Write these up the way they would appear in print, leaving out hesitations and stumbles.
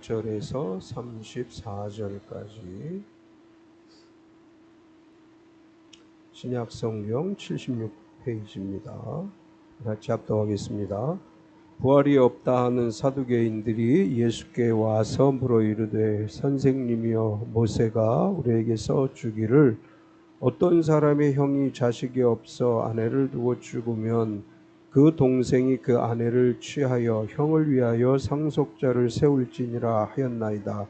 31절에서 34절까지 신약성경 76페이지입니다. 같이 합독하겠습니다. 부활이 없다 하는 사두개인들이 예수께 와서 물어 이르되 선생님이여 모세가 우리에게서 주기를 어떤 사람의 형이 자식이 없어 아내를 두고 죽으면 그 동생이 그 아내를 취하여 형을 위하여 상속자를 세울지니라 하였나이다.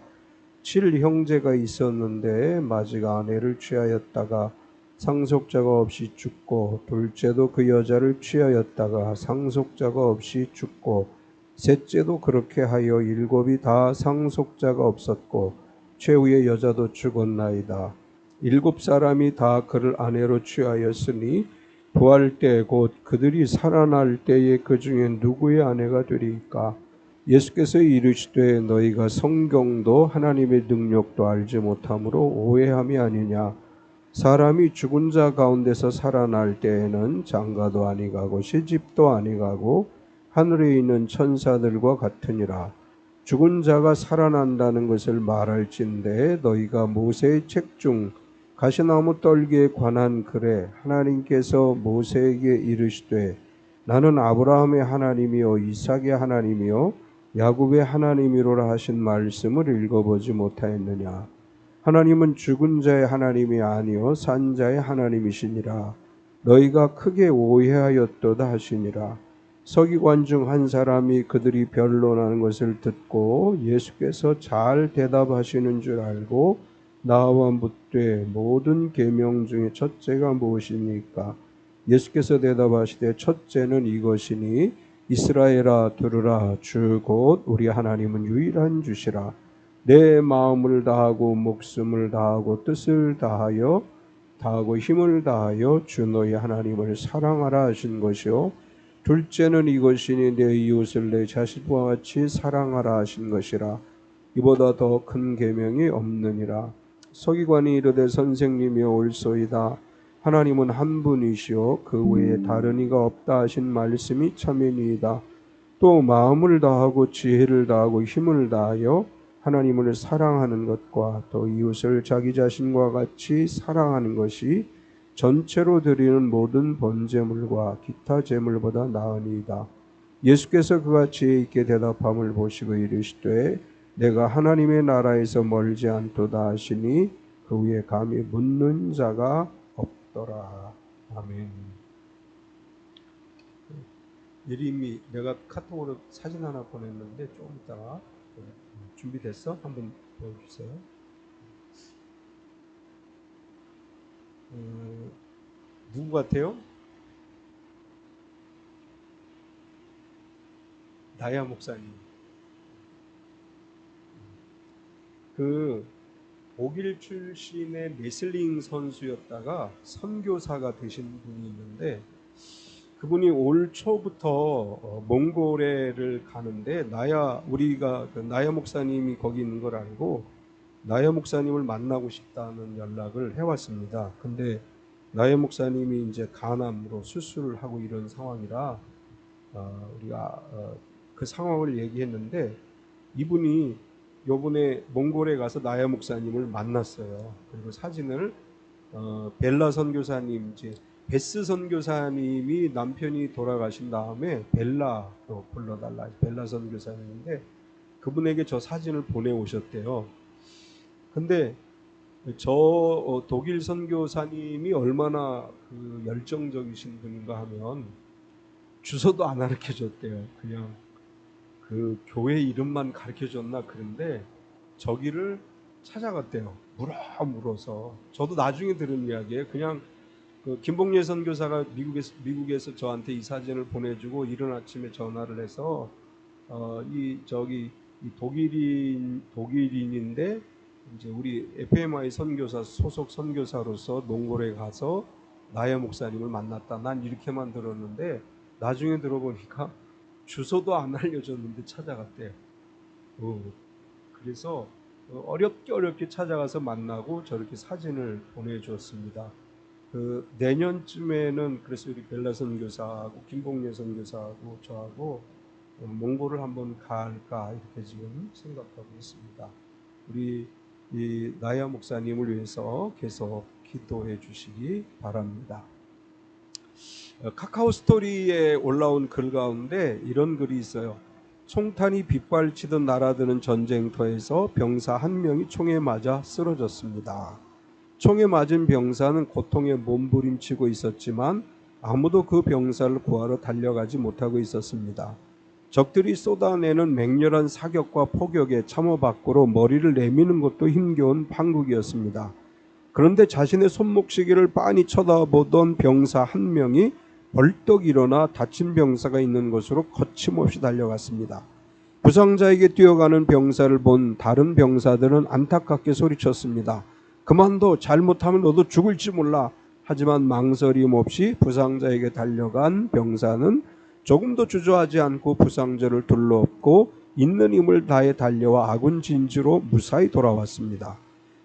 7형제가 있었는데 마지가 아내를 취하였다가 상속자가 없이 죽고 둘째도 그 여자를 취하였다가 상속자가 없이 죽고 셋째도 그렇게 하여 7이 다 상속자가 없었고 최후의 여자도 죽었나이다. 7사람이 다 그를 아내로 취하였으니 부활 때 곧 그들이 살아날 때에 그 중에 누구의 아내가 되리까? 예수께서 이르시되 너희가 성경도 하나님의 능력도 알지 못함으로 오해함이 아니냐. 사람이 죽은 자 가운데서 살아날 때에는 장가도 아니가고 시집도 아니가고 하늘에 있는 천사들과 같으니라. 죽은 자가 살아난다는 것을 말할진대 너희가 모세의 책 중 가시나무 떨기에 관한 글에 하나님께서 모세에게 이르시되 나는 아브라함의 하나님이요 이삭의 하나님이요 야곱의 하나님이로라 하신 말씀을 읽어보지 못하였느냐. 하나님은 죽은 자의 하나님이 아니요 산 자의 하나님이시니라. 너희가 크게 오해하였도다 하시니라. 서기관 중 한 사람이 그들이 변론하는 것을 듣고 예수께서 잘 대답하시는 줄 알고 나와 묻되 모든 계명 중에 첫째가 무엇입니까? 예수께서 대답하시되 첫째는 이것이니 이스라엘아 들으라 주 곧 우리 하나님은 유일한 주시라. 내 마음을 다하고 목숨을 다하고 뜻을 다하고 힘을 다하여 주 너희 하나님을 사랑하라 하신 것이요 둘째는 이것이니 내 이웃을 내 자신과 같이 사랑하라 하신 것이라. 이보다 더 큰 계명이 없느니라. 서기관이 이르되 선생님이여 옳소이다. 하나님은 한 분이시요 그 외에 다른 이가 없다 하신 말씀이 참이니이다. 또 마음을 다하고 지혜를 다하고 힘을 다하여 하나님을 사랑하는 것과 또 이웃을 자기 자신과 같이 사랑하는 것이 전체로 드리는 모든 번제물과 기타 제물보다 나으니이다. 예수께서 그가 지혜 있게 대답함을 보시고 이르시되 내가 하나님의 나라에서 멀지 않도다 하시니 그 위에 감히 묻는 자가 없더라. 아멘. 예림이 내가 카톡으로 사진 하나 보냈는데 좀 이따가 준비됐어? 한번 보여주세요. 누구 같아요? 나야 목사님. 그 독일 출신의 레슬링 선수였다가 선교사가 되신 분이 있는데 그분이 올 초부터 몽골에를 가는데 우리가 나야 목사님이 거기 있는 걸 알고 나야 목사님을 만나고 싶다는 연락을 해왔습니다. 근데 나야 목사님이 이제 간암으로 수술을 하고 이런 상황이라 우리가 그 상황을 얘기했는데 이분이 요번에 몽골에 가서 나야 목사님을 만났어요. 그리고 사진을 벨라 선교사님 이제 베스 선교사님이 남편이 돌아가신 다음에 벨라로 불러달라 벨라 선교사님인데 그분에게 저 사진을 보내오셨대요. 근데 저 독일 선교사님이 얼마나 그 열정적이신 분인가 하면 주소도 안 가르쳐 줬대요. 그냥 그 교회 이름만 가르쳐 줬나 그런데 저기를 찾아갔대요. 물어서 저도 나중에 들은 이야기예요. 그냥 그 김봉예 선교사가 미국에서 저한테 이 사진을 보내주고 이른 아침에 전화를 해서 이 독일인인데 이제 우리 FMI 선교사 소속 선교사로서 몽골에 가서 나야 목사님을 만났다. 난 이렇게만 들었는데 나중에 들어보니까 주소도 안 알려줬는데 찾아갔대요. 그래서 어렵게 찾아가서 만나고 저렇게 사진을 보내주었습니다. 그 내년쯤에는 그래서 우리 벨라 선교사하고 김봉래 선교사하고 저하고 몽골을 한번 갈까 이렇게 지금 생각하고 있습니다. 우리 이 나야 목사님을 위해서 계속 기도해 주시기 바랍니다. 카카오 스토리에 올라온 글 가운데 이런 글이 있어요. 총탄이 빗발치듯 날아드는 전쟁터에서 병사 한 명이 총에 맞아 쓰러졌습니다. 총에 맞은 병사는 고통에 몸부림치고 있었지만 아무도 그 병사를 구하러 달려가지 못하고 있었습니다. 적들이 쏟아내는 맹렬한 사격과 포격에 참호 밖으로 머리를 내미는 것도 힘겨운 판국이었습니다. 그런데 자신의 손목시계를 빤히 쳐다보던 병사 한 명이 벌떡 일어나 다친 병사가 있는 곳으로 거침없이 달려갔습니다. 부상자에게 뛰어가는 병사를 본 다른 병사들은 안타깝게 소리쳤습니다. 그만둬, 잘못하면 너도 죽을지 몰라. 하지만 망설임 없이 부상자에게 달려간 병사는 조금도 주저하지 않고 부상자를 둘러엎고 있는 힘을 다해 달려와 아군 진지로 무사히 돌아왔습니다.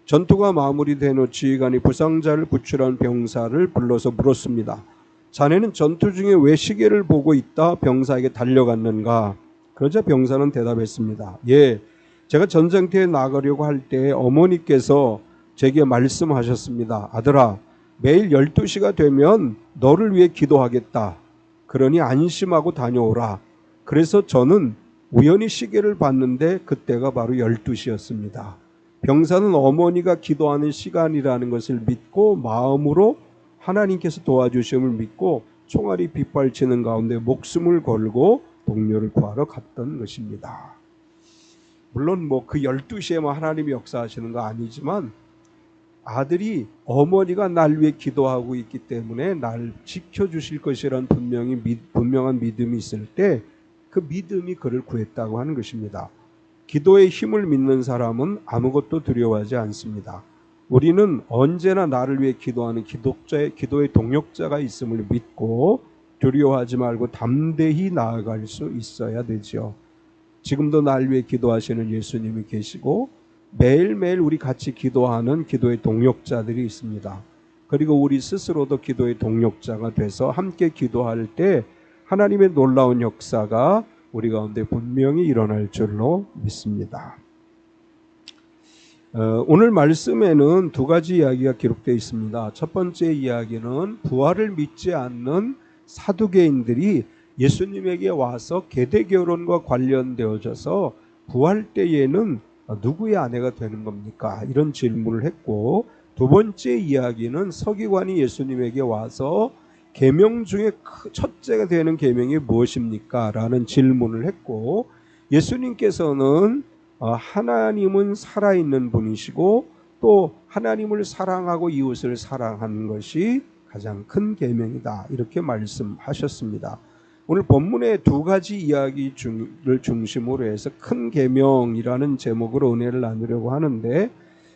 전투가 마무리된 후 지휘관이 부상자를 구출한 병사를 불러서 물었습니다. 자네는 전투 중에 왜 시계를 보고 있다 병사에게 달려갔는가? 그러자 병사는 대답했습니다. 예, 제가 전쟁터에 나가려고 할 때 어머니께서 제게 말씀하셨습니다. 아들아, 매일 12시가 되면 너를 위해 기도하겠다. 그러니 안심하고 다녀오라. 그래서 저는 우연히 시계를 봤는데 그때가 바로 12시였습니다. 병사는 어머니가 기도하는 시간이라는 것을 믿고 마음으로 하나님께서 도와주심을 믿고 총알이 빗발치는 가운데 목숨을 걸고 동료를 구하러 갔던 것입니다. 물론 그 12시에만 하나님이 역사하시는 거 아니지만 아들이 어머니가 날 위해 기도하고 있기 때문에 날 지켜주실 것이라는 분명한 믿음이 있을 때 그 믿음이 그를 구했다고 하는 것입니다. 기도의 힘을 믿는 사람은 아무것도 두려워하지 않습니다. 우리는 언제나 나를 위해 기도하는 기도의 동역자가 있음을 믿고 두려워하지 말고 담대히 나아갈 수 있어야 되죠. 지금도 날 위해 기도하시는 예수님이 계시고 매일매일 우리 같이 기도하는 기도의 동역자들이 있습니다. 그리고 우리 스스로도 기도의 동역자가 돼서 함께 기도할 때 하나님의 놀라운 역사가 우리 가운데 분명히 일어날 줄로 믿습니다. 오늘 말씀에는 두 가지 이야기가 기록되어 있습니다. 첫 번째 이야기는 부활을 믿지 않는 사두개인들이 예수님에게 와서 계대 결혼과 관련되어져서 부활 때에는 누구의 아내가 되는 겁니까? 이런 질문을 했고, 두 번째 이야기는 서기관이 예수님에게 와서 계명 중에 첫째가 되는 계명이 무엇입니까? 라는 질문을 했고, 예수님께서는 하나님은 살아있는 분이시고 또 하나님을 사랑하고 이웃을 사랑하는 것이 가장 큰 계명이다, 이렇게 말씀하셨습니다. 오늘 본문의 두 가지 이야기를 중심으로 해서 큰 계명이라는 제목으로 은혜를 나누려고 하는데,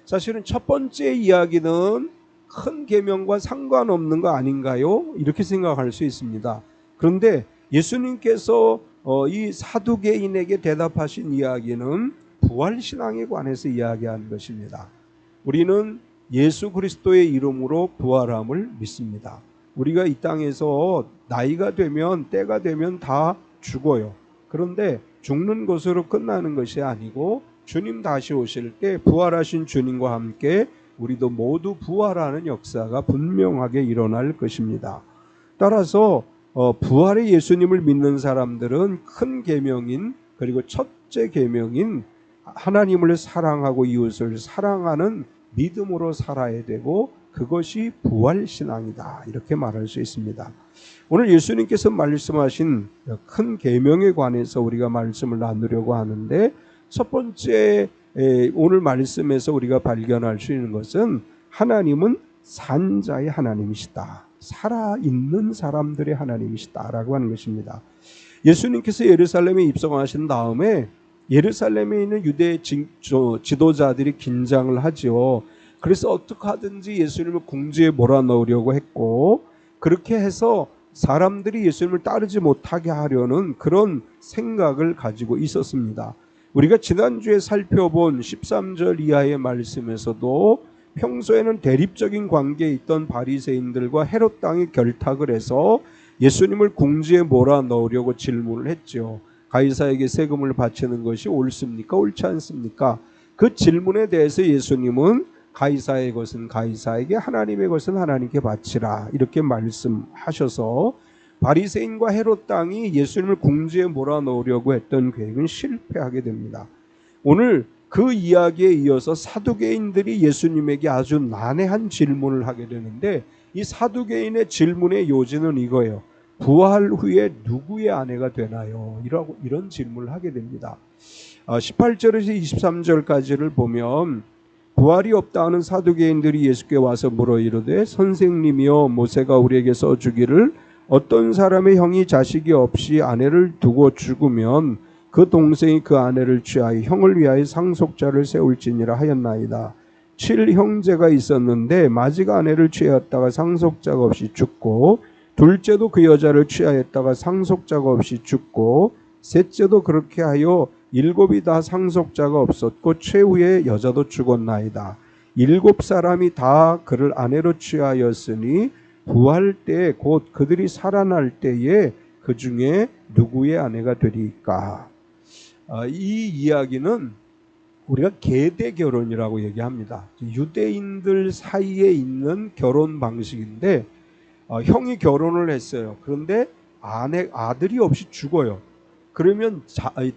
사실은 첫 번째 이야기는 큰 계명과 상관없는 거 아닌가요? 이렇게 생각할 수 있습니다. 그런데 예수님께서 이 사두개인에게 대답하신 이야기는 부활신앙에 관해서 이야기하는 것입니다. 우리는 예수 그리스도의 이름으로 부활함을 믿습니다. 우리가 이 땅에서 나이가 되면, 때가 되면 다 죽어요. 그런데 죽는 것으로 끝나는 것이 아니고 주님 다시 오실 때 부활하신 주님과 함께 우리도 모두 부활하는 역사가 분명하게 일어날 것입니다. 따라서 부활의 예수님을 믿는 사람들은 큰 계명인, 그리고 첫째 계명인 하나님을 사랑하고 이웃을 사랑하는 믿음으로 살아야 되고, 그것이 부활신앙이다, 이렇게 말할 수 있습니다. 오늘 예수님께서 말씀하신 큰 계명에 관해서 우리가 말씀을 나누려고 하는데, 첫 번째 오늘 말씀에서 우리가 발견할 수 있는 것은 하나님은 산자의 하나님이시다, 살아있는 사람들의 하나님이시다라고 하는 것입니다. 예수님께서 예루살렘에 입성하신 다음에 예루살렘에 있는 유대 지도자들이 긴장을 하죠. 그래서 어떻게 하든지 예수님을 궁지에 몰아넣으려고 했고, 그렇게 해서 사람들이 예수님을 따르지 못하게 하려는 그런 생각을 가지고 있었습니다. 우리가 지난주에 살펴본 13절 이하의 말씀에서도 평소에는 대립적인 관계에 있던 바리새인들과 헤롯 당이 결탁을 해서 예수님을 궁지에 몰아넣으려고 질문을 했죠. 가이사에게 세금을 바치는 것이 옳습니까? 옳지 않습니까? 그 질문에 대해서 예수님은 가이사의 것은 가이사에게, 하나님의 것은 하나님께 바치라 이렇게 말씀하셔서 바리새인과 헤롯 당이 예수님을 궁지에 몰아넣으려고 했던 계획은 실패하게 됩니다. 오늘 그 이야기에 이어서 사두개인들이 예수님에게 아주 난해한 질문을 하게 되는데, 이 사두개인의 질문의 요지는 이거예요. 부활 후에 누구의 아내가 되나요? 이런 질문을 하게 됩니다. 18절에서 23절까지를 보면 부활이 없다 하는 사두개인들이 예수께 와서 물어 이르되 선생님이여 모세가 우리에게 써주기를 어떤 사람의 형이 자식이 없이 아내를 두고 죽으면 그 동생이 그 아내를 취하여 형을 위하여 상속자를 세울지니라 하였나이다. 7형제가 있었는데 마지가 아내를 취하였다가 상속자가 없이 죽고, 둘째도 그 여자를 취하였다가 상속자가 없이 죽고, 셋째도 그렇게 하여 7이 다 상속자가 없었고 최후의 여자도 죽었나이다. 7사람이 다 그를 아내로 취하였으니 부활 때 곧 그들이 살아날 때에 그 중에 누구의 아내가 되리까? 이 이야기는 우리가 계대 결혼이라고 얘기합니다. 유대인들 사이에 있는 결혼 방식인데, 형이 결혼을 했어요. 그런데 아들이 없이 죽어요. 그러면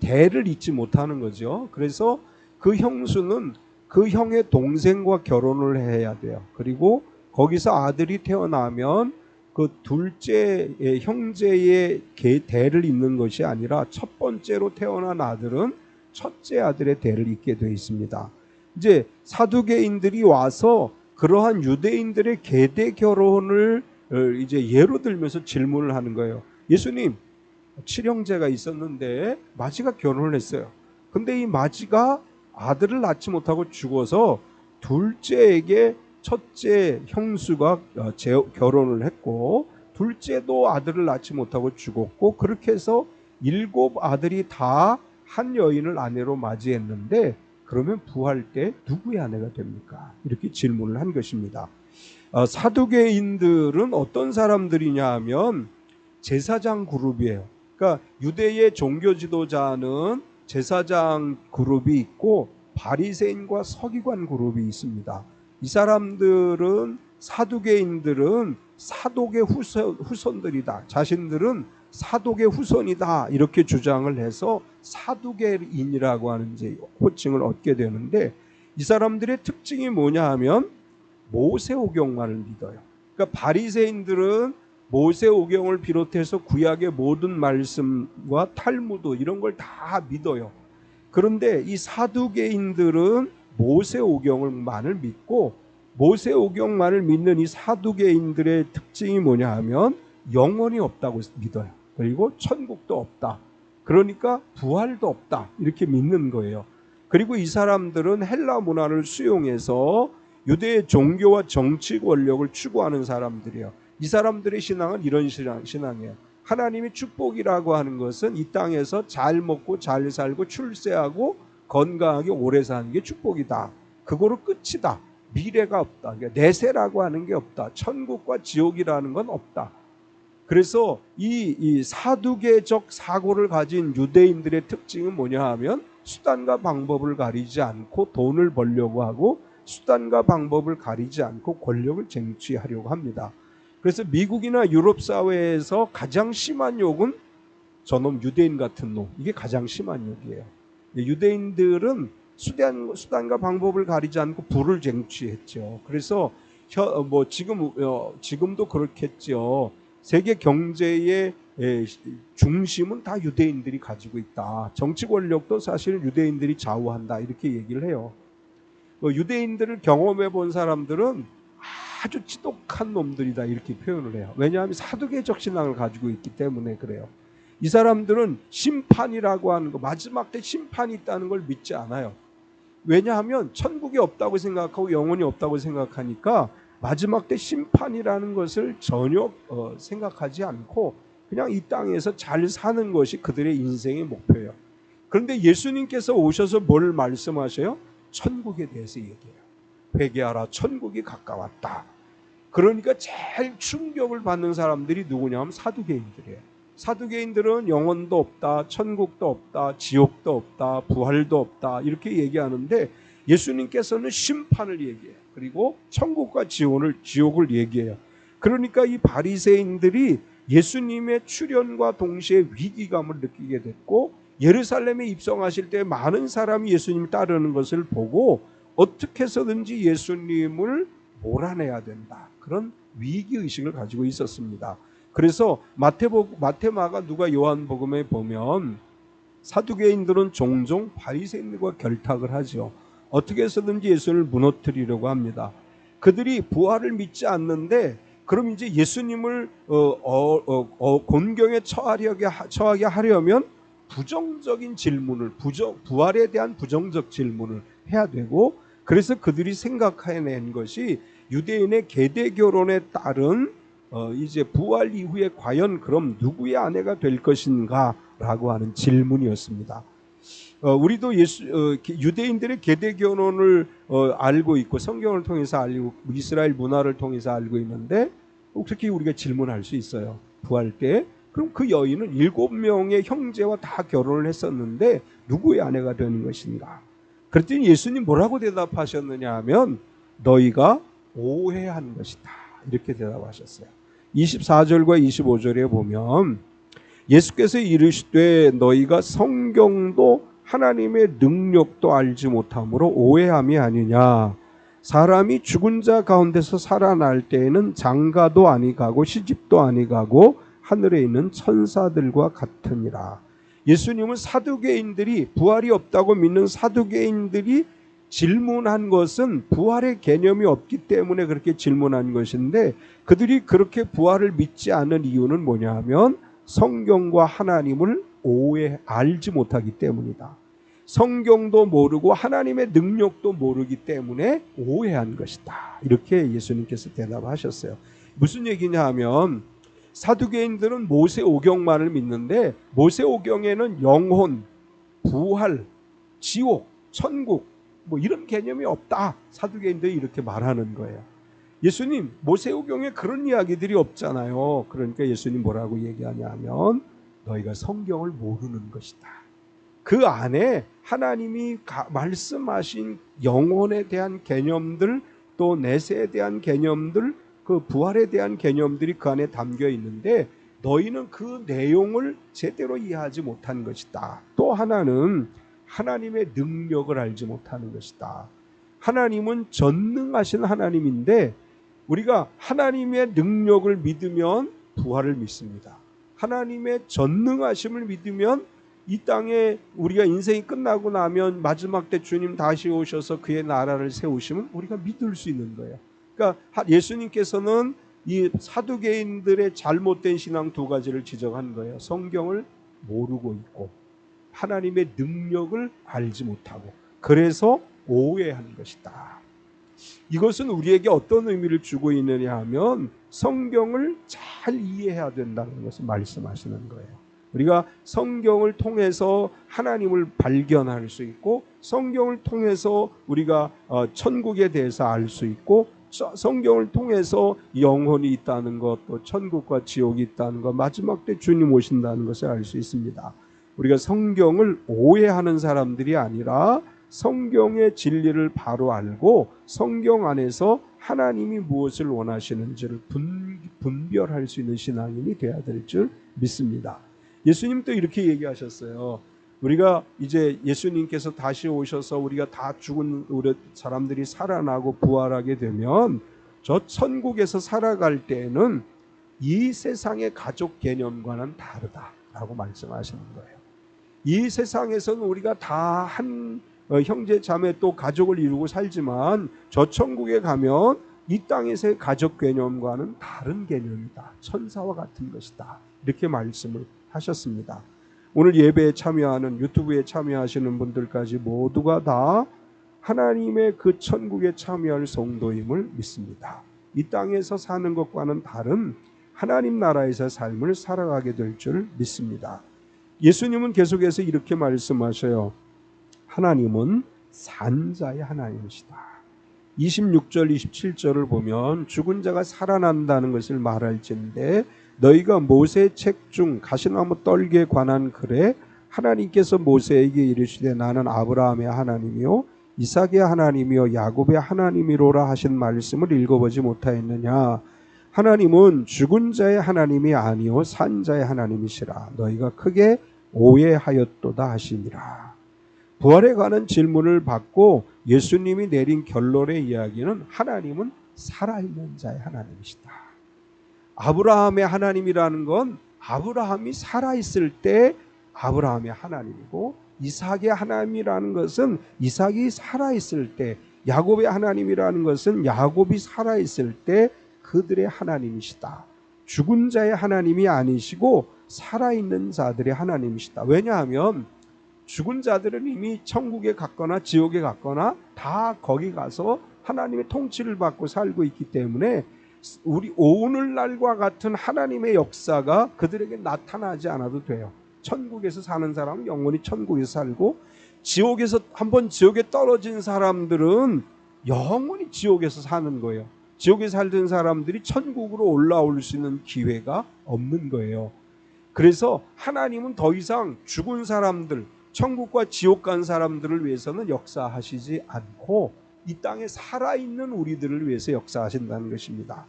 대를 잇지 못하는 거죠. 그래서 그 형수는 그 형의 동생과 결혼을 해야 돼요. 그리고 거기서 아들이 태어나면 그 둘째 형제의 대를 잇는 것이 아니라 첫 번째로 태어난 아들은 첫째 아들의 대를 잇게 되어 있습니다. 이제 사두개인들이 와서 그러한 유대인들의 계대 결혼을 이제 예로 들면서 질문을 하는 거예요. 예수님, 7형제가 있었는데 마지가 결혼을 했어요. 근데 이 마지가 아들을 낳지 못하고 죽어서 둘째에게 첫째 형수가 결혼을 했고, 둘째도 아들을 낳지 못하고 죽었고, 그렇게 해서 7 아들이 다 한 여인을 아내로 맞이했는데, 그러면 부활 때 누구의 아내가 됩니까? 이렇게 질문을 한 것입니다. 사두개인들은 어떤 사람들이냐 하면 제사장 그룹이에요. 그러니까 유대의 종교 지도자는 제사장 그룹이 있고 바리새인과 서기관 그룹이 있습니다. 이 사람들은, 사두개인들은 사독의 후손들이다. 자신들은 사독의 후손이다. 이렇게 주장을 해서 사두개인이라고 하는 이제 호칭을 얻게 되는데, 이 사람들의 특징이 뭐냐 하면 모세오경만을 믿어요. 그러니까 바리새인들은 모세오경을 비롯해서 구약의 모든 말씀과 탈무드 이런 걸 다 믿어요. 그런데 이 사두개인들은 모세오경만을 믿고, 모세오경만을 믿는 이 사두개인들의 특징이 뭐냐 하면 영원이 없다고 믿어요. 그리고 천국도 없다. 그러니까 부활도 없다. 이렇게 믿는 거예요. 그리고 이 사람들은 헬라 문화를 수용해서 유대의 종교와 정치 권력을 추구하는 사람들이에요. 이 사람들의 신앙은 이런 신앙이에요. 하나님의 축복이라고 하는 것은 이 땅에서 잘 먹고 잘 살고 출세하고 건강하게 오래 사는 게 축복이다. 그거로 끝이다. 미래가 없다. 그러니까 내세라고 하는 게 없다. 천국과 지옥이라는 건 없다. 그래서 이 사두개적 사고를 가진 유대인들의 특징은 뭐냐 하면 수단과 방법을 가리지 않고 돈을 벌려고 하고, 수단과 방법을 가리지 않고 권력을 쟁취하려고 합니다. 그래서 미국이나 유럽 사회에서 가장 심한 욕은 저놈 유대인 같은 놈, 이게 가장 심한 욕이에요. 유대인들은 수단과 방법을 가리지 않고 부를 쟁취했죠. 그래서 지금도 그렇겠죠. 세계 경제의 중심은 다 유대인들이 가지고 있다. 정치 권력도 사실 유대인들이 좌우한다. 이렇게 얘기를 해요. 유대인들을 경험해 본 사람들은 아주 지독한 놈들이다. 이렇게 표현을 해요. 왜냐하면 사두개적 신앙을 가지고 있기 때문에 그래요. 이 사람들은 심판이라고 하는 거, 마지막 때 심판이 있다는 걸 믿지 않아요. 왜냐하면 천국이 없다고 생각하고 영혼이 없다고 생각하니까 마지막 때 심판이라는 것을 전혀 생각하지 않고 그냥 이 땅에서 잘 사는 것이 그들의 인생의 목표예요. 그런데 예수님께서 오셔서 뭘 말씀하셔요? 천국에 대해서 얘기해요. 회개하라, 천국이 가까웠다. 그러니까 제일 충격을 받는 사람들이 누구냐 하면 사두개인들이에요. 사두개인들은 영혼도 없다, 천국도 없다, 지옥도 없다, 부활도 없다 이렇게 얘기하는데 예수님께서는 심판을 얘기해요. 그리고 천국과 지옥을 얘기해요. 그러니까 이 바리새인들이 예수님의 출현과 동시에 위기감을 느끼게 됐고 예루살렘에 입성하실 때 많은 사람이 예수님을 따르는 것을 보고 어떻게 해서든지 예수님을 몰아내야 된다. 그런 위기의식을 가지고 있었습니다. 그래서 마테마가 누가 요한복음에 보면 사두개인들은 종종 바리새인들과 결탁을 하죠. 어떻게 해서든지 예수를 무너뜨리려고 합니다. 그들이 부활을 믿지 않는데 그럼 이제 예수님을 곤경에 처하게 하려면 부정적인 질문을 부활에 대한 부정적 질문을 해야 되고 그래서 그들이 생각해낸 것이 유대인의 계대 결혼에 따른 이제 부활 이후에 과연 그럼 누구의 아내가 될 것인가라고 하는 질문이었습니다. 우리도 유대인들의 계대 결혼을 알고 있고 성경을 통해서 알고 이스라엘 문화를 통해서 알고 있는데 그렇게 우리가 질문할 수 있어요. 부활 때 그럼 그 여인은 7명의 형제와 다 결혼을 했었는데 누구의 아내가 되는 것인가? 그랬더니 예수님 뭐라고 대답하셨느냐 하면 너희가 오해한 것이다. 이렇게 대답하셨어요. 24절과 25절에 보면 예수께서 이르시되 너희가 성경도 하나님의 능력도 알지 못함으로 오해함이 아니냐. 사람이 죽은 자 가운데서 살아날 때에는 장가도 아니가고 시집도 아니가고 하늘에 있는 천사들과 같으니라. 예수님은 사두개인들이 부활이 없다고 믿는 사두개인들이 질문한 것은 부활의 개념이 없기 때문에 그렇게 질문한 것인데 그들이 그렇게 부활을 믿지 않는 이유는 뭐냐 하면 성경과 하나님을 알지 못하기 때문이다. 성경도 모르고 하나님의 능력도 모르기 때문에 오해한 것이다. 이렇게 예수님께서 대답하셨어요. 무슨 얘기냐 하면 사두개인들은 모세오경만을 믿는데 모세오경에는 영혼, 부활, 지옥, 천국 뭐 이런 개념이 없다. 사두개인들이 이렇게 말하는 거예요. 예수님 모세오경에 그런 이야기들이 없잖아요. 그러니까 예수님 뭐라고 얘기하냐면 너희가 성경을 모르는 것이다. 그 안에 하나님이 말씀하신 영혼에 대한 개념들 또 내세에 대한 개념들 그 부활에 대한 개념들이 그 안에 담겨 있는데 너희는 그 내용을 제대로 이해하지 못한 것이다. 또 하나는 하나님의 능력을 알지 못하는 것이다. 하나님은 전능하신 하나님인데 우리가 하나님의 능력을 믿으면 부활을 믿습니다. 하나님의 전능하심을 믿으면 이 땅에 우리가 인생이 끝나고 나면 마지막 때 주님 다시 오셔서 그의 나라를 세우시면 우리가 믿을 수 있는 거예요. 그러니까 예수님께서는 이 사두개인들의 잘못된 신앙 두 가지를 지적한 거예요. 성경을 모르고 있고 하나님의 능력을 알지 못하고 그래서 오해한 것이다. 이것은 우리에게 어떤 의미를 주고 있느냐 하면 성경을 잘 이해해야 된다는 것을 말씀하시는 거예요. 우리가 성경을 통해서 하나님을 발견할 수 있고 성경을 통해서 우리가 천국에 대해서 알 수 있고 성경을 통해서 영혼이 있다는 것, 또 천국과 지옥이 있다는 것, 마지막 때 주님 오신다는 것을 알 수 있습니다. 우리가 성경을 오해하는 사람들이 아니라 성경의 진리를 바로 알고 성경 안에서 하나님이 무엇을 원하시는지를 분별할 수 있는 신앙인이 되어야 될 줄 믿습니다. 예수님도 이렇게 얘기하셨어요. 우리가 이제 예수님께서 다시 오셔서 우리가 다 죽은 우리 사람들이 살아나고 부활하게 되면 저 천국에서 살아갈 때에는 이 세상의 가족 개념과는 다르다라고 말씀하시는 거예요. 이 세상에서는 우리가 다 한 형제 자매 또 가족을 이루고 살지만 저 천국에 가면 이 땅에서의 가족 개념과는 다른 개념이다. 천사와 같은 것이다. 이렇게 말씀을 하셨습니다. 오늘 예배에 참여하는 유튜브에 참여하시는 분들까지 모두가 다 하나님의 그 천국에 참여할 성도임을 믿습니다. 이 땅에서 사는 것과는 다른 하나님 나라에서 삶을 살아가게 될 줄 믿습니다. 예수님은 계속해서 이렇게 말씀하셔요. 하나님은 산자의 하나님이시다. 26절 27절을 보면 죽은 자가 살아난다는 것을 말할진대 너희가 모세 책 중 가시나무 떨기에 관한 글에 하나님께서 모세에게 이르시되 나는 아브라함의 하나님이요 이삭의 하나님이요 야곱의 하나님이로라 하신 말씀을 읽어보지 못하였느냐. 하나님은 죽은 자의 하나님이 아니요 산 자의 하나님이시라. 너희가 크게 오해하였도다 하시니라. 부활에 관한 질문을 받고 예수님이 내린 결론의 이야기는 하나님은 살아있는 자의 하나님이시다. 아브라함의 하나님이라는 건 아브라함이 살아있을 때 아브라함의 하나님이고, 이삭의 하나님이라는 것은 이삭이 살아있을 때, 야곱의 하나님이라는 것은 야곱이 살아있을 때 그들의 하나님이시다. 죽은 자의 하나님이 아니시고 살아있는 자들의 하나님이시다. 왜냐하면 죽은 자들은 이미 천국에 갔거나 지옥에 갔거나 다 거기 가서 하나님의 통치를 받고 살고 있기 때문에 우리 오늘날과 같은 하나님의 역사가 그들에게 나타나지 않아도 돼요. 천국에서 사는 사람은 영원히 천국에서 살고, 지옥에서 한번 지옥에 떨어진 사람들은 영원히 지옥에서 사는 거예요. 지옥에 살던 사람들이 천국으로 올라올 수 있는 기회가 없는 거예요. 그래서 하나님은 더 이상 죽은 사람들, 천국과 지옥 간 사람들을 위해서는 역사하시지 않고 이 땅에 살아있는 우리들을 위해서 역사하신다는 것입니다.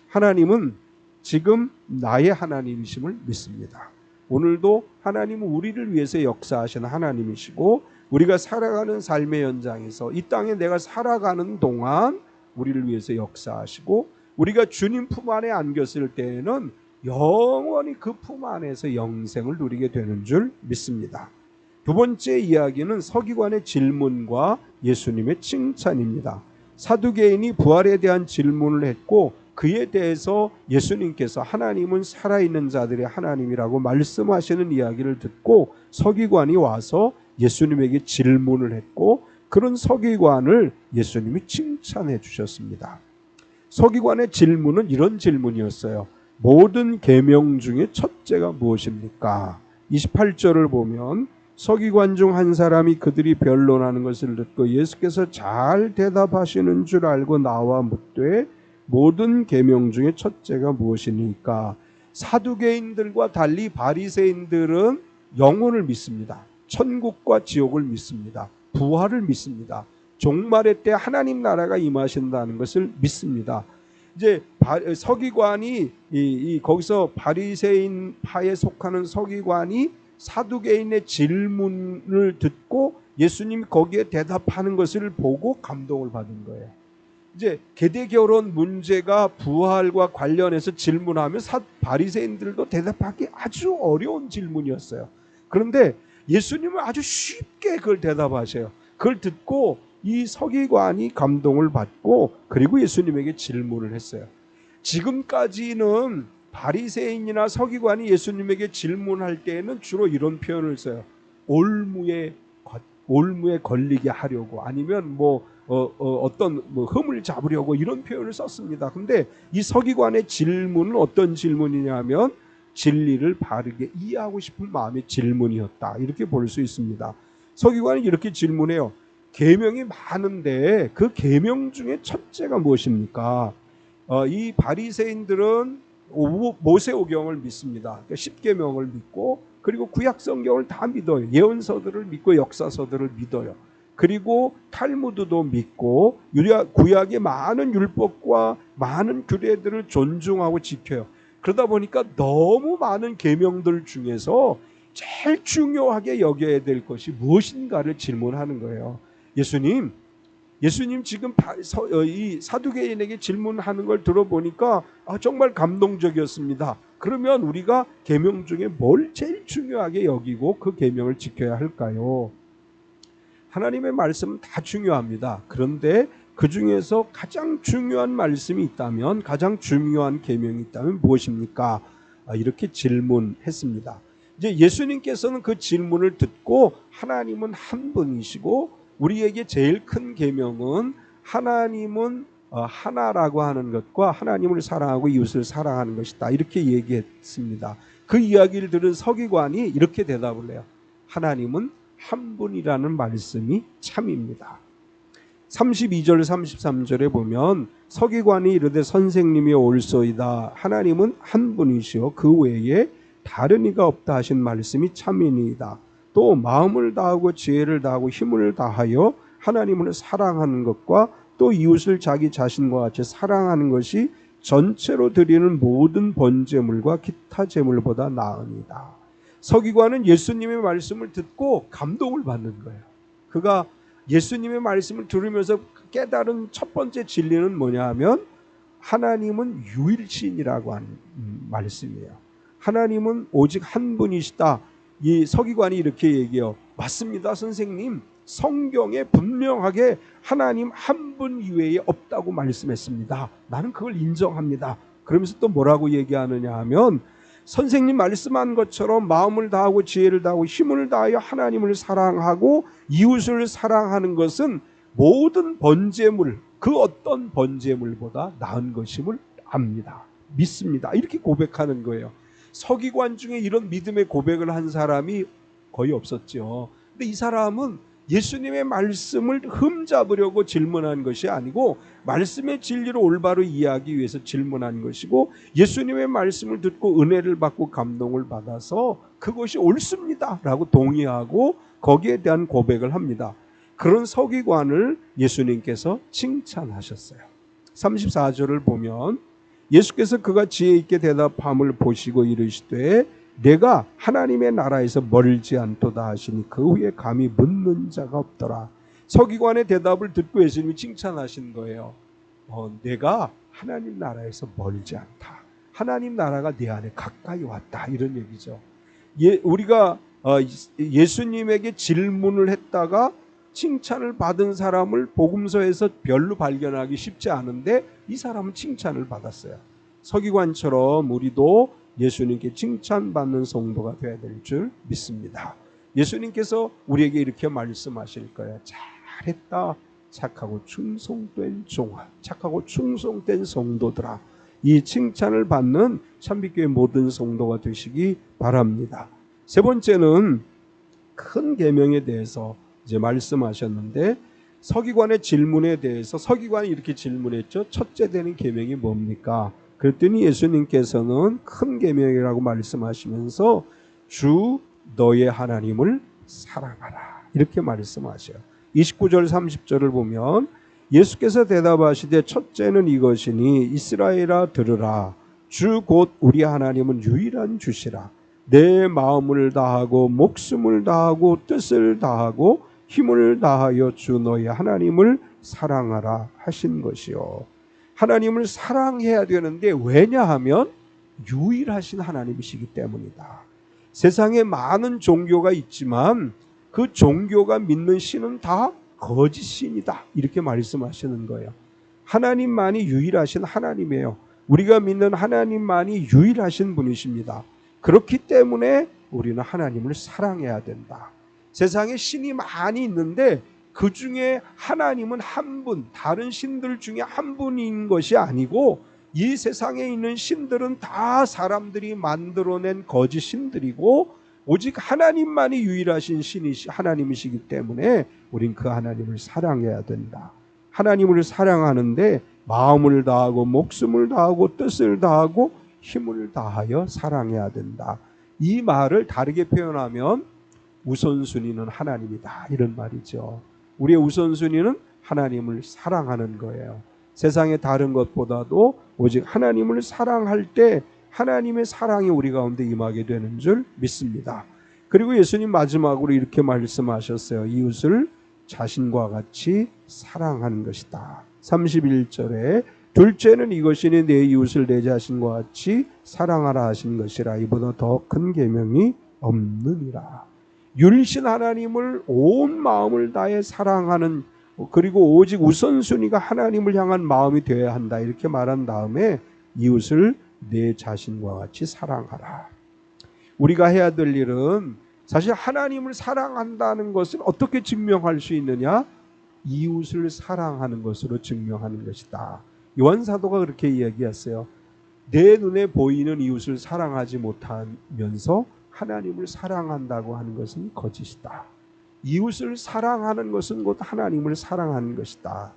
하나님은 지금 나의 하나님이심을 믿습니다. 오늘도 하나님은 우리를 위해서 역사하시는 하나님이시고, 우리가 살아가는 삶의 현장에서 이 땅에 내가 살아가는 동안 우리를 위해서 역사하시고, 우리가 주님 품 안에 안겼을 때에는 영원히 그 품 안에서 영생을 누리게 되는 줄 믿습니다. 두 번째 이야기는 서기관의 질문과 예수님의 칭찬입니다. 사두개인이 부활에 대한 질문을 했고, 그에 대해서 예수님께서 하나님은 살아있는 자들의 하나님이라고 말씀하시는 이야기를 듣고 서기관이 와서 예수님에게 질문을 했고, 그런 서기관을 예수님이 칭찬해 주셨습니다. 서기관의 질문은 이런 질문이었어요. 모든 계명 중에 첫째가 무엇입니까? 28절을 보면 서기관 중 한 사람이 그들이 변론하는 것을 듣고 예수께서 잘 대답하시는 줄 알고 나와 묻되 모든 계명 중에 첫째가 무엇이니까? 사두개인들과 달리 바리새인들은 영혼을 믿습니다. 천국과 지옥을 믿습니다. 부활을 믿습니다. 종말의 때 하나님 나라가 임하신다는 것을 믿습니다. 이제 서기관이 거기서 바리새인 파에 속하는 서기관이 사두개인의 질문을 듣고 예수님이 거기에 대답하는 것을 보고 감동을 받은 거예요. 이제 계대 결혼 문제가 부활과 관련해서 질문하면 바리새인들도 대답하기 아주 어려운 질문이었어요. 그런데 예수님은 아주 쉽게 그걸 대답하셔요. 그걸 듣고 이 서기관이 감동을 받고 그리고 예수님에게 질문을 했어요. 지금까지는 바리새인이나 서기관이 예수님에게 질문할 때에는 주로 이런 표현을 써요. 올무에 걸리게 하려고, 아니면 어떤 흠을 잡으려고 이런 표현을 썼습니다. 근데 이 서기관의 질문은 어떤 질문이냐면 진리를 바르게 이해하고 싶은 마음의 질문이었다, 이렇게 볼 수 있습니다. 서기관이 이렇게 질문해요. 계명이 많은데 그 계명 중에 첫째가 무엇입니까? 이 바리새인들은 모세오경을 믿습니다. 그러니까 10계명을 믿고, 그리고 구약 성경을 다 믿어요. 예언서들을 믿고 역사서들을 믿어요. 그리고 탈무드도 믿고 구약의 많은 율법과 많은 규례들을 존중하고 지켜요. 그러다 보니까 너무 많은 계명들 중에서 제일 중요하게 여겨야 될 것이 무엇인가를 질문하는 거예요. 예수님 지금 이 사두개인에게 질문하는 걸 들어보니까 정말 감동적이었습니다. 그러면 우리가 계명 중에 뭘 제일 중요하게 여기고 그 계명을 지켜야 할까요? 하나님의 말씀은 다 중요합니다. 그런데 그 중에서 가장 중요한 말씀이 있다면, 가장 중요한 계명이 있다면 무엇입니까? 이렇게 질문했습니다. 이제 예수님께서는 그 질문을 듣고 하나님은 한 분이시고 우리에게 제일 큰 계명은 하나님은 하나라고 하는 것과 하나님을 사랑하고 이웃을 사랑하는 것이다, 이렇게 얘기했습니다. 그 이야기를 들은 서기관이 이렇게 대답을 해요. 하나님은 한 분이라는 말씀이 참입니다. 32절 33절에 보면 서기관이 이르되 선생님이 옳소이다. 하나님은 한 분이시오 그 외에 다른 이가 없다 하신 말씀이 참이니이다. 또 마음을 다하고 지혜를 다하고 힘을 다하여 하나님을 사랑하는 것과 또 이웃을 자기 자신과 같이 사랑하는 것이 전체로 드리는 모든 번제물과 기타 제물보다 나으니다. 서기관은 예수님의 말씀을 듣고 감동을 받는 거예요. 그가 예수님의 말씀을 들으면서 깨달은 첫 번째 진리는 뭐냐 하면 하나님은 유일신이라고 하는 말씀이에요. 하나님은 오직 한 분이시다. 이 서기관이 이렇게 얘기해요. 맞습니다 선생님, 성경에 분명하게 하나님 한 분 이외에 없다고 말씀했습니다. 나는 그걸 인정합니다. 그러면서 또 뭐라고 얘기하느냐 하면 선생님 말씀한 것처럼 마음을 다하고 지혜를 다하고 힘을 다하여 하나님을 사랑하고 이웃을 사랑하는 것은 모든 번제물, 그 어떤 번제물보다 나은 것임을 압니다. 믿습니다. 이렇게 고백하는 거예요. 서기관 중에 이런 믿음의 고백을 한 사람이 거의 없었죠. 근데 이 사람은 예수님의 말씀을 흠잡으려고 질문한 것이 아니고 말씀의 진리를 올바로 이해하기 위해서 질문한 것이고 예수님의 말씀을 듣고 은혜를 받고 감동을 받아서 그것이 옳습니다 라고 동의하고 거기에 대한 고백을 합니다. 그런 서기관을 예수님께서 칭찬하셨어요. 34절을 보면 예수께서 그가 지혜 있게 대답함을 보시고 이르시되 내가 하나님의 나라에서 멀지 않도다 하시니 그 후에 감히 묻는 자가 없더라. 서기관의 대답을 듣고 예수님이 칭찬하신 거예요. 내가 하나님 나라에서 멀지 않다. 하나님 나라가 내 안에 가까이 왔다. 이런 얘기죠. 우리가 예수님에게 질문을 했다가 칭찬을 받은 사람을 복음서에서 별로 발견하기 쉽지 않은데 이 사람은 칭찬을 받았어요. 서기관처럼 우리도 예수님께 칭찬받는 성도가 되어야 될 줄 믿습니다. 예수님께서 우리에게 이렇게 말씀하실 거예요. 잘했다. 착하고 충성된 종아, 착하고 충성된 성도들아. 이 칭찬을 받는 참빛교회 모든 성도가 되시기 바랍니다. 세 번째는 큰 계명에 대해서 이제 말씀하셨는데 서기관의 질문에 대해서 서기관이 이렇게 질문했죠. 첫째 되는 계명이 뭡니까? 그랬더니 예수님께서는 큰 계명이라고 말씀하시면서 주 너의 하나님을 사랑하라 이렇게 말씀하셔요. 29절 30절을 보면 예수께서 대답하시되 첫째는 이것이니 이스라엘아 들으라. 주 곧 우리 하나님은 유일한 주시라. 내 마음을 다하고 목숨을 다하고 뜻을 다하고 힘을 다하여 주 너의 하나님을 사랑하라 하신 것이요. 하나님을 사랑해야 되는데 왜냐하면 유일하신 하나님이시기 때문이다. 세상에 많은 종교가 있지만 그 종교가 믿는 신은 다 거짓 신이다. 이렇게 말씀하시는 거예요. 하나님만이 유일하신 하나님이에요. 우리가 믿는 하나님만이 유일하신 분이십니다. 그렇기 때문에 우리는 하나님을 사랑해야 된다. 세상에 신이 많이 있는데 그 중에 하나님은 한 분, 다른 신들 중에 한 분인 것이 아니고 이 세상에 있는 신들은 다 사람들이 만들어낸 거짓 신들이고 오직 하나님만이 유일하신 하나님이시기 때문에 우린 그 하나님을 사랑해야 된다. 하나님을 사랑하는데 마음을 다하고 목숨을 다하고 뜻을 다하고 힘을 다하여 사랑해야 된다. 이 말을 다르게 표현하면 우선순위는 하나님이다. 이런 말이죠. 우리의 우선순위는 하나님을 사랑하는 거예요. 세상의 다른 것보다도 오직 하나님을 사랑할 때 하나님의 사랑이 우리 가운데 임하게 되는 줄 믿습니다. 그리고 예수님 마지막으로 이렇게 말씀하셨어요. 이웃을 자신과 같이 사랑하는 것이다. 31절에 둘째는 이것이니 내 이웃을 내 자신과 같이 사랑하라 하신 것이라. 이보다 더 큰 계명이 없느니라. 유일신 하나님을 온 마음을 다해 사랑하는 그리고 오직 우선순위가 하나님을 향한 마음이 되어야 한다. 이렇게 말한 다음에 이웃을 내 자신과 같이 사랑하라. 우리가 해야 될 일은 사실 하나님을 사랑한다는 것을 어떻게 증명할 수 있느냐? 이웃을 사랑하는 것으로 증명하는 것이다. 요한 사도가 그렇게 이야기했어요. 내 눈에 보이는 이웃을 사랑하지 못하면서 하나님을 사랑한다고 하는 것은 거짓이다. 이웃을 사랑하는 것은 곧 하나님을 사랑하는 것이다.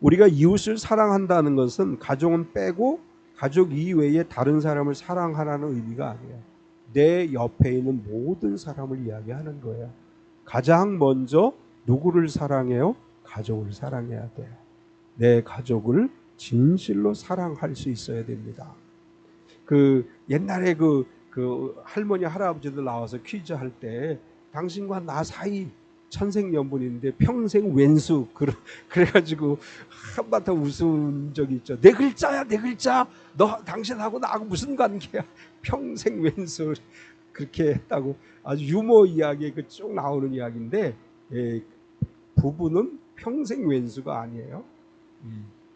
우리가 이웃을 사랑한다는 것은 가족은 빼고 가족 이외에 다른 사람을 사랑하라는 의미가 아니에요. 내 옆에 있는 모든 사람을 이야기하는 거예요. 가장 먼저 누구를 사랑해요? 가족을 사랑해야 돼요. 내 가족을 진실로 사랑할 수 있어야 됩니다. 옛날에 할머니 할아버지들 나와서 퀴즈 할 때 당신과 나 사이 천생연분인데 평생 왼수 그래가지고 한바탕 웃은 적이 있죠. 내 글자야 내 글자. 너 당신하고 나하고 무슨 관계야. 평생 왼수 그렇게 했다고. 아주 유머 이야기에 쭉 나오는 이야기인데 부부는 평생 왼수가 아니에요.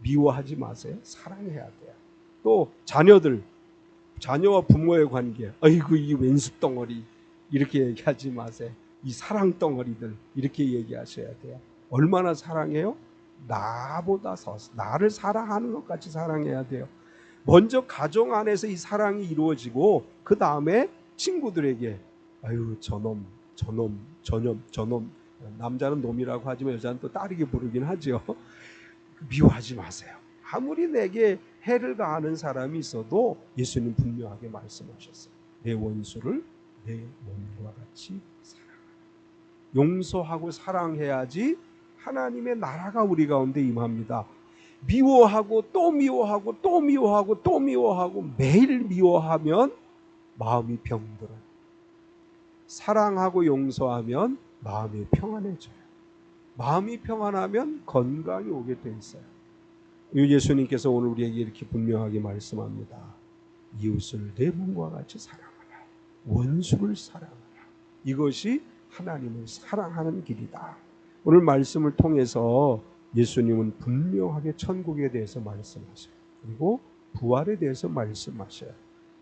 미워하지 마세요. 사랑해야 돼요. 또 자녀와 부모의 관계, 아이고 이 왼수 덩어리 이렇게 얘기하지 마세요. 이 사랑 덩어리들 이렇게 얘기하셔야 돼요. 얼마나 사랑해요? 나보다서 나를 사랑하는 것 같이 사랑해야 돼요. 먼저 가정 안에서 이 사랑이 이루어지고 그 다음에 친구들에게 아유 저놈 남자는 놈이라고 하지만 여자는 또 따르게 부르긴 하죠. 미워하지 마세요. 아무리 내게 해를 가하는 사람이 있어도 예수님 분명하게 말씀하셨어요. 내 원수를 내 몸과 같이 사랑하라. 용서하고 사랑해야지 하나님의 나라가 우리 가운데 임합니다. 미워하고 또 미워하고 또 미워하고 또 미워하고 매일 미워하면 마음이 병들어요. 사랑하고 용서하면 마음이 평안해져요. 마음이 평안하면 건강이 오게 돼 있어요. 예수님께서 오늘 우리에게 이렇게 분명하게 말씀합니다. 이웃을 내 몸과 같이 사랑하라. 원수를 사랑하라. 이것이 하나님을 사랑하는 길이다. 오늘 말씀을 통해서 예수님은 분명하게 천국에 대해서 말씀하셔요. 그리고 부활에 대해서 말씀하셔요.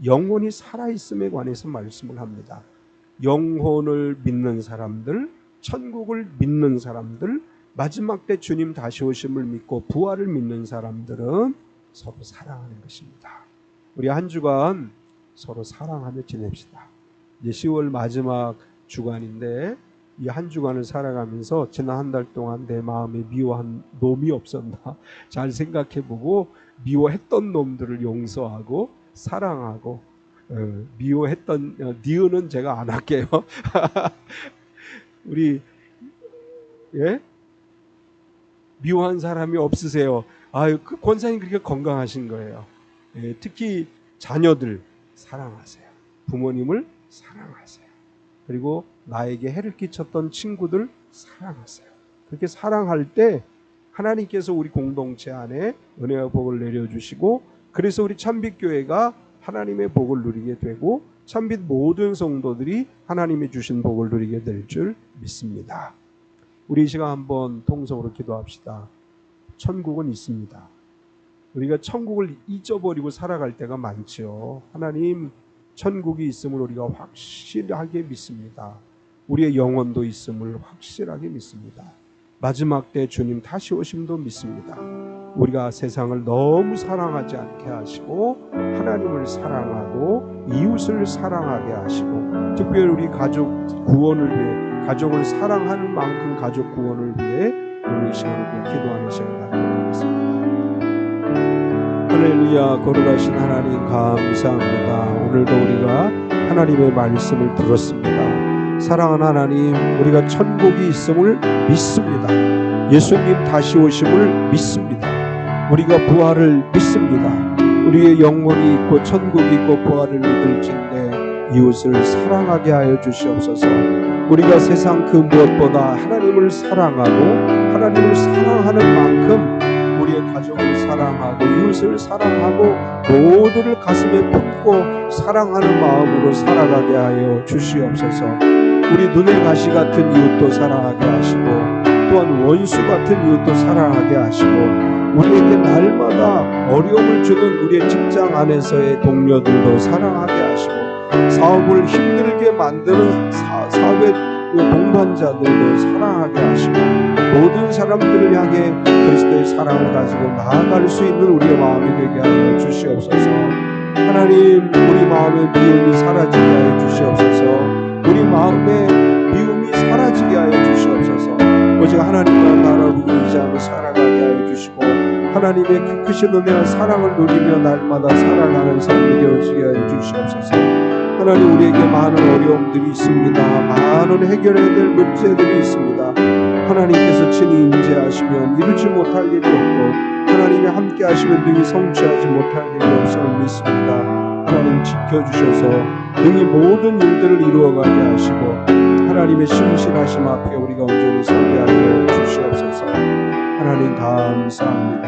영혼이 살아있음에 관해서 말씀을 합니다. 영혼을 믿는 사람들, 천국을 믿는 사람들, 마지막 때 주님 다시 오심을 믿고 부활을 믿는 사람들은 서로 사랑하는 것입니다. 우리 한 주간 서로 사랑하며 지냅시다. 이제 10월 마지막 주간인데 이 한 주간을 살아가면서 지난 한 달 동안 내 마음에 미워한 놈이 없었나 잘 생각해보고 미워했던 놈들을 용서하고 사랑하고 미워했던 니은은 제가 안 할게요. 우리 미워한 사람이 없으세요? 아유, 그 권사님 그렇게 건강하신 거예요. 특히 자녀들 사랑하세요. 부모님을 사랑하세요. 그리고 나에게 해를 끼쳤던 친구들 사랑하세요. 그렇게 사랑할 때 하나님께서 우리 공동체 안에 은혜와 복을 내려주시고 그래서 우리 참빛교회가 하나님의 복을 누리게 되고 참빛 모든 성도들이 하나님이 주신 복을 누리게 될 줄 믿습니다. 우리 이 시간 한번 통성으로 기도합시다. 천국은 있습니다. 우리가 천국을 잊어버리고 살아갈 때가 많죠. 하나님 천국이 있음을 우리가 확실하게 믿습니다. 우리의 영혼도 있음을 확실하게 믿습니다. 마지막 때 주님 다시 오심도 믿습니다. 우리가 세상을 너무 사랑하지 않게 하시고 하나님을 사랑하고 이웃을 사랑하게 하시고 특별히 우리 가족 구원을 위해 가족을 사랑하는 만큼 가족 구원을 위해 오늘 이 시간에 기도하는 시간 갖도록 하겠습니다. 할렐루야. 거룩하신 하나님 감사합니다. 오늘도 우리가 하나님의 말씀을 들었습니다. 사랑하는 하나님, 우리가 천국이 있음을 믿습니다. 예수님 다시 오심을 믿습니다. 우리가 부활을 믿습니다. 우리의 영혼이 있고 천국이 있고 부활을 믿을진데 이웃을 사랑하게 하여 주시옵소서. 우리가 세상 그 무엇보다 하나님을 사랑하고 하나님을 사랑하는 만큼 우리의 가족을 사랑하고 이웃을 사랑하고 모두를 가슴에 품고 사랑하는 마음으로 살아가게 하여 주시옵소서. 우리 눈의 가시 같은 이웃도 사랑하게 하시고 또한 원수 같은 이웃도 사랑하게 하시고 우리에게 날마다 어려움을 주는 우리의 직장 안에서의 동료들도 사랑하게 하시고 사업을 힘들게 만드는 사회 동반자들도 사랑하게 하시고 모든 사람들을 향해 그리스도의 사랑을 가지고 나아갈 수 있는 우리의 마음이 되게 하여 주시옵소서. 하나님, 우리 마음의 미움이 사라지게 하여 주시옵소서. 우리 마음의 미움이 사라지게 느껴지게 하여 주시옵소서. 오직 하나님만 바라보고 의지하며 살아가게 하여 주시고 하나님의 그 크신 은혜와 사랑을 누리며 날마다 살아가는 삶이 되어지게 하여 주시옵소서. 하나님, 우리에게 많은 어려움들이 있습니다. 많은 해결해야 될 문제들이 있습니다. 하나님께서 친히 임재하시면 이루지 못할 일이 없고 하나님이 함께 하시면 능히 성취하지 못할 일이 없음을 믿습니다. 하나님 지켜주셔서 능히 모든 일들을 이루어가게 하시고 하나님의 신실하심 앞에 우리가 온전히 서게 하여 주시옵소서. 하나님 감사합니다.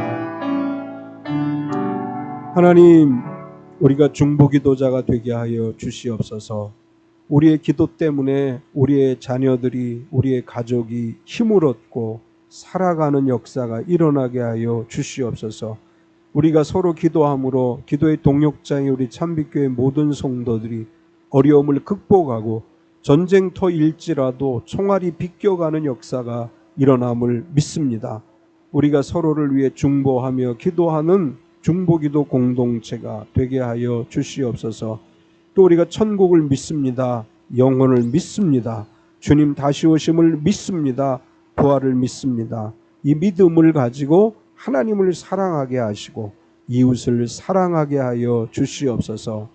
하나님, 우리가 중보기도자가 되게 하여 주시옵소서. 우리의 기도 때문에 우리의 자녀들이, 우리의 가족이 힘을 얻고 살아가는 역사가 일어나게 하여 주시옵소서. 우리가 서로 기도함으로 기도의 동역자인 우리 참빛교회 모든 성도들이 어려움을 극복하고 전쟁터일지라도 총알이 비껴가는 역사가 일어남을 믿습니다. 우리가 서로를 위해 중보하며 기도하는 중보기도 공동체가 되게 하여 주시옵소서. 또 우리가 천국을 믿습니다. 영혼을 믿습니다. 주님 다시 오심을 믿습니다. 부활을 믿습니다. 이 믿음을 가지고 하나님을 사랑하게 하시고 이웃을 사랑하게 하여 주시옵소서.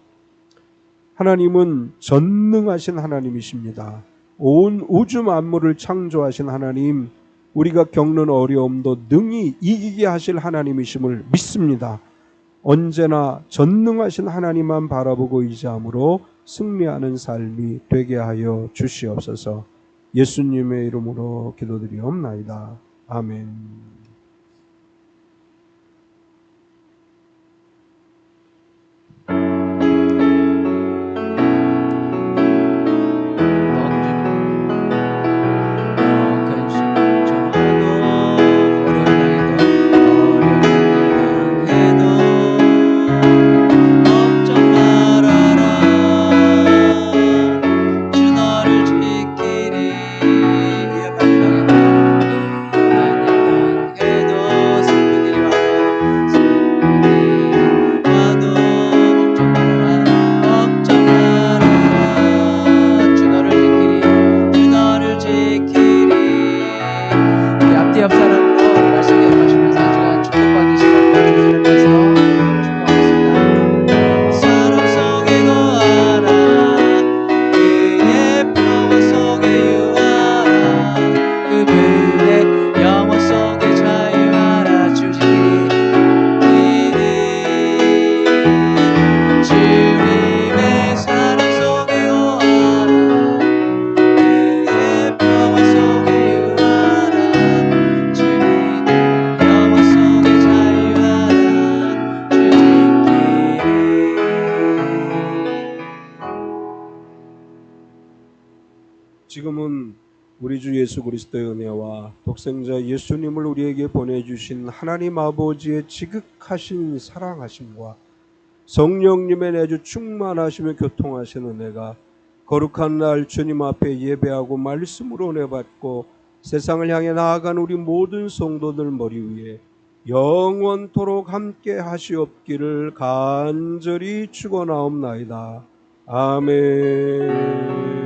하나님은 전능하신 하나님이십니다. 온 우주 만물을 창조하신 하나님, 우리가 겪는 어려움도 능히 이기게 하실 하나님이심을 믿습니다. 언제나 전능하신 하나님만 바라보고 의지함으로 승리하는 삶이 되게 하여 주시옵소서. 예수님의 이름으로 기도드리옵나이다. 아멘. 지금은 우리 주 예수 그리스도의 은혜와 독생자 예수님을 우리에게 보내주신 하나님 아버지의 지극하신 사랑하심과 성령님의 내주 충만하시며 교통하신 은혜가 거룩한 날 주님 앞에 예배하고 말씀으로 은혜받고 세상을 향해 나아간 우리 모든 성도들 머리 위에 영원토록 함께 하시옵기를 간절히 축원하옵나이다. 아멘.